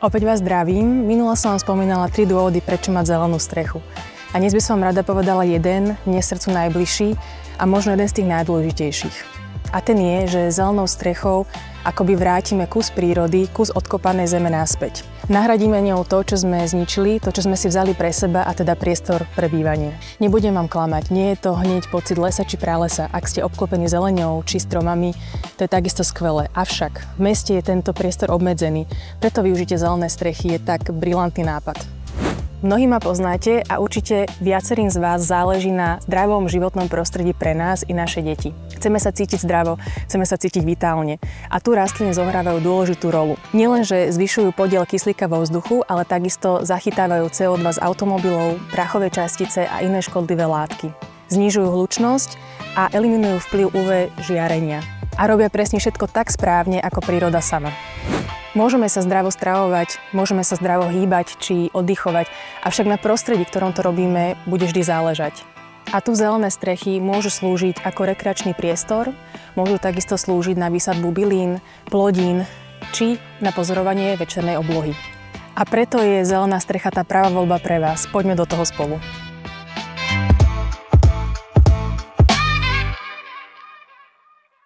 Opäť vás zdravím. Minula som vám spomínala 3 dôvody, prečo mať zelenú strechu. A dnes by som vám rada povedala jeden, mne srdcu najbližší a možno jeden z tých najdôležitejších. A ten je, že zelenou strechou akoby vrátime kus prírody, kus odkopanej zeme naspäť. Nahradíme ňou to, čo sme zničili, to, čo sme si vzali pre seba, a teda priestor pre bývanie. Nebudem vám klamať, nie je to hneď pocit lesa či pralesa. Ak ste obklopení zeleňou či stromami, to je takisto skvelé. Avšak v meste je tento priestor obmedzený, preto využitie zelené strechy je tak brilantný nápad. Mnohí ma poznáte a určite viacerým z vás záleží na zdravom životnom prostredí pre nás i naše deti. Chceme sa cítiť zdravo, chceme sa cítiť vitálne a tu rastliny zohrávajú dôležitú rolu. Nielenže zvyšujú podiel kyslíka vo vzduchu, ale takisto zachytávajú CO2 z automobilov, prachové častice a iné škodlivé látky. Znižujú hlučnosť a eliminujú vplyv UV žiarenia. A robia presne všetko tak správne, ako príroda sama. Môžeme sa zdravo stravovať, môžeme sa zdravo hýbať či oddychovať, avšak na prostredí, ktorom to robíme, bude vždy záležať. A tu zelené strechy môžu slúžiť ako rekreačný priestor, môžu takisto slúžiť na výsadbu bylín, plodín či na pozorovanie večernej oblohy. A preto je zelená strecha tá pravá voľba pre vás. Poďme do toho spolu.